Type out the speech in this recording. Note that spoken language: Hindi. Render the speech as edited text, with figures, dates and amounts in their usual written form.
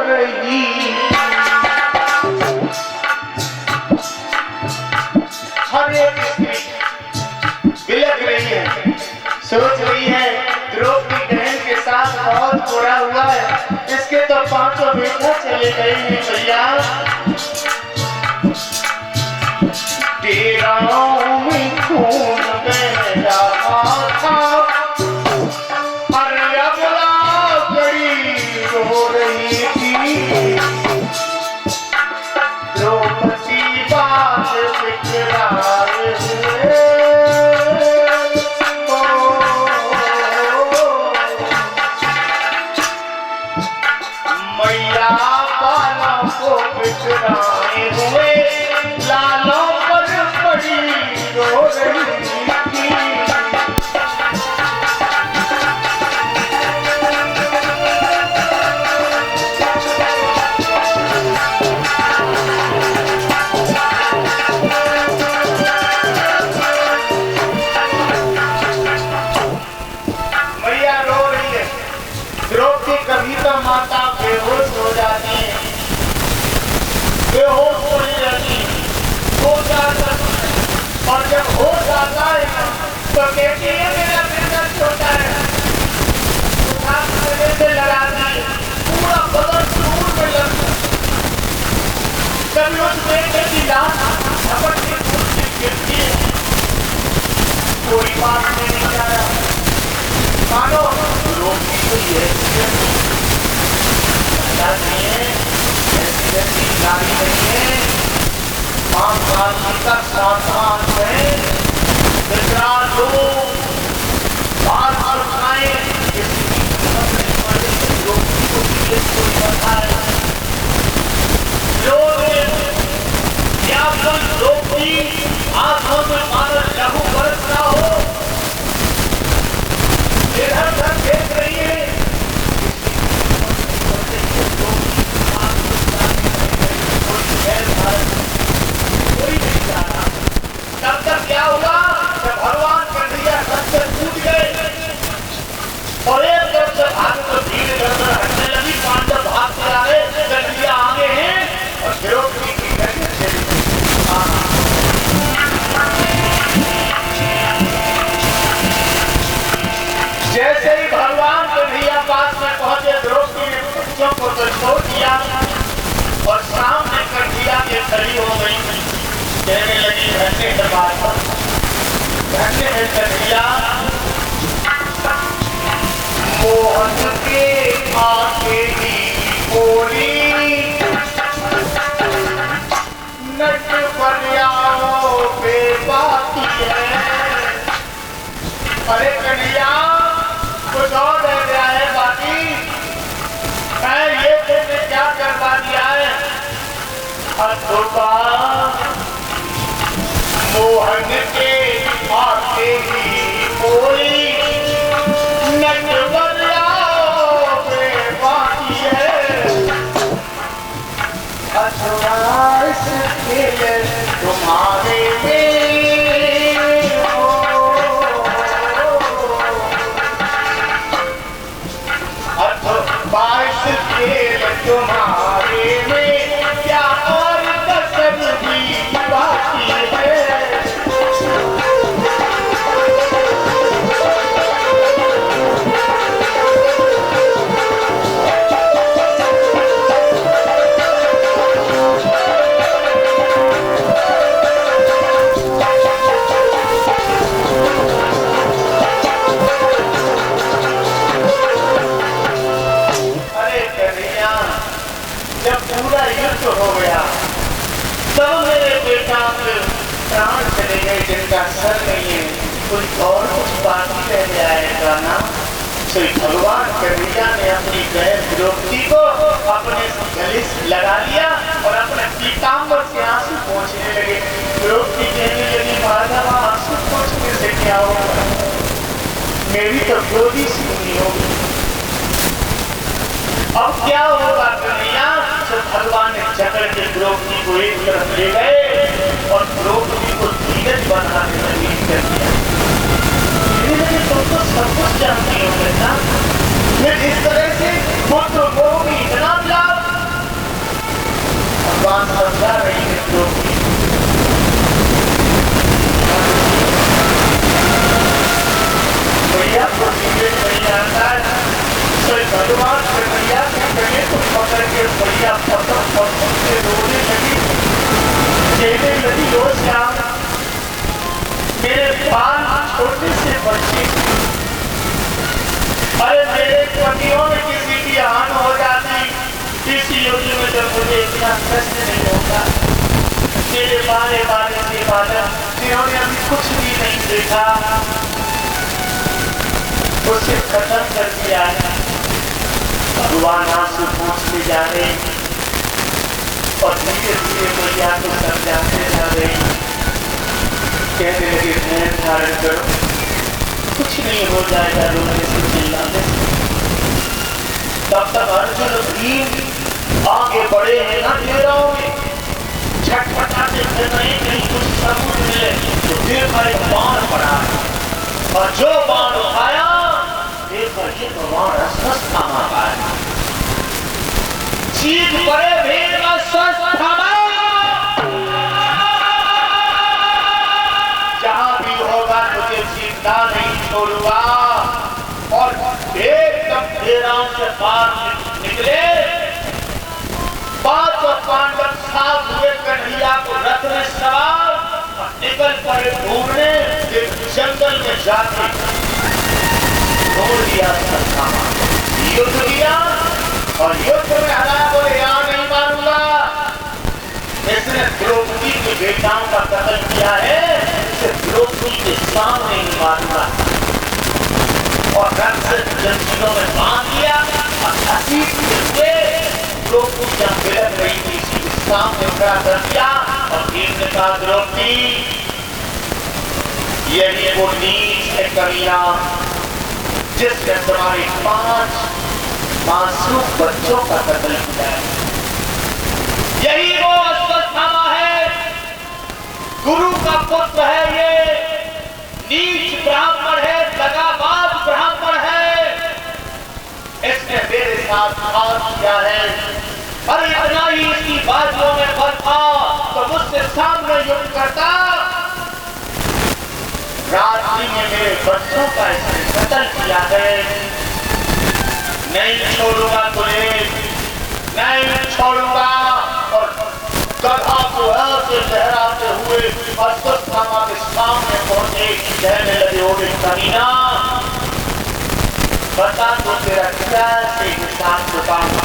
रही। हर एक बिलक रही है, सोच रही है द्रौपदी बहन के साथ बहुत बुरा हुआ है, इसके तो पांचों बेटा चले गए हैं भैया। तेराओं में खून बह रहा था, अरे अबला गड़ी रो रही थी। द्रौपदी बात बिखराए मैया बालों को बिखराए हुए लालों पर पड़ी रो रही थी। मैया रो रही है। द्रौपदी कभी तो माता बेहोश हो जाती है, बेहोश हो जाती हो जाता, और जब हो जाता है तो कहती है मेरा बेटा छोटा है, उठा गले से लगाती है, पूरा बदन चूर में लगता। कभी उस बेटे की लाश झपट के खुद गिरती है, कोई बात नहीं कर रहा, मानो लोग भी ऐसी नारी नहीं है। 5 साल का 7 साल है, विकराल लोग बाल खाए, कोई बताए लोग की आंखों में मानो लहू बरस रहा हो, इधर उधर देख रही है। कोई नहीं जाना। तब तक क्या हुआ जब भगवान कन्हैया सबसे टूट गए और एक तरफ से भाग तो भीड़ गड़बड़ हटने लगी, पांडव भागते आ गए, कन्हैया आगे हैं और द्रौपदी की गले चली। जैसे ही भगवान कन्हैया पास में पहुंचे, द्रौपदी ने बच्चों को तो छोड़ दिया और सामने कन्हैया के खड़ी हो गई, कहने लगी धन्य है बाबा, धन्य है कन्हैया। मोहन के आगे ही बोली नट बलियाओं पे बाती है। अरे कन्हैया कुछ और रह गया है बाकी, मैं ये तुमने क्या करवा दिया है। अथवा मोहन के आगे ही बोली नट बलियाओं पे बाती है। अथवा इसके तुम्हारे में हो, अथवा इसके तुम्हारे में क्या और कसर भी बाकी है। हो गया तब मेरे बेटा प्राण चले गए, जिनका सर नहीं है, कोई और कुछ बाकी रह जाएगा ना। तो भगवान कन्हैया ने अपनी बहन द्रौपदी को अपने गले से लगा लिया और अपने पीताम्बर से आंसू पोंछने लगे। द्रौपदी कहने लगी माधव आंसू पोंछने से क्या होगा, मेरी तो गोदी सूनी होगी। अब क्या होगा कन्हैया। तो भगवान ने चक्र के द्रौपदी को एक तरफ ले गए और द्रौपदी को धीरज बनाने में लीन कर दिया। तुम तो सब कुछ जानती हो बेटा, फिर इस तरह से पुत्र को भी इतना प्यार कहने लगी हो श्याम, मेरे बाल छोटे से बच्चे, अरे मेरे पतियों में किसी की हान हो जाती इस युग में तो मुझे इतना कष्ट नहीं होता। मेरे बारे बारे से बालक जिन्होंने अभी कुछ भी नहीं देखा उसे खत्म कर दिया है। भगवान आंसू पहुंचते जा रहे और धीरे धीरे मैया को समझाते जा रहे, कहने लगे ध्यान धारण करो, कुछ नहीं हो जाएगा रोने से चिल्लाने से। तब तक अर्जुन भीम आगे बढ़े हैं ना घेराव में, छटपटाते फिर नहीं कहीं कुछ सबूत मिले तो फिर पर एक बाण पड़ा और जो बाण उठाया देखो ये तो बाण अस्वस्थ मारा है। चीख पड़े भीम अस्वस्थ जहां भी होगा तुझे जिंदा नहीं छोड़ूंगा। और एकदम घेराव से बाहर निकले, पांचों पांडव साथ हुए कन्हैया को रथ में सवार और निकल पड़े घूमने। एक जंगल में जाके छोड़ दिया सबका युद्ध किया और युद्ध में हरा बोले यहाँ नहीं मारूंगा। इसने द्रौपदी की बेटाओं का कत्ल किया है, इसे द्रौपदी के सामने नहीं मारूंगा। और रथ से जंजीरों में बांध दिया और घसीट करके द्रौपदी जब बिलक रही थी इसी के सामने खड़ा कर दिया और भीम ने कहा द्रौपदी यही वो नीच है कमीना जिसने तुम्हारे 5 मासूम बच्चों का कत्ल किया है। यही वो अश्वत्थामा है, गुरु का पुत्र है, ये नीच ब्राह्मण है, दगाबाज ब्राह्मण है, इसने मेरे साथ घात किया है। और इतना ही इसकी बातों में बल था तो मुझसे सामने युद्ध करता। रात्रि में मेरे बच्चों का इसने कत्ल किया है। नहीं छोड़ूंगा तुझे, नहीं छोड़ूंगा। और गधा को ऐसे लहराते हुए अश्वत्थामा के सामने पहुंचे, कहने लगे ओरे कमीना बता तो तेरा क्या से हिसाब चुकाऊंगा।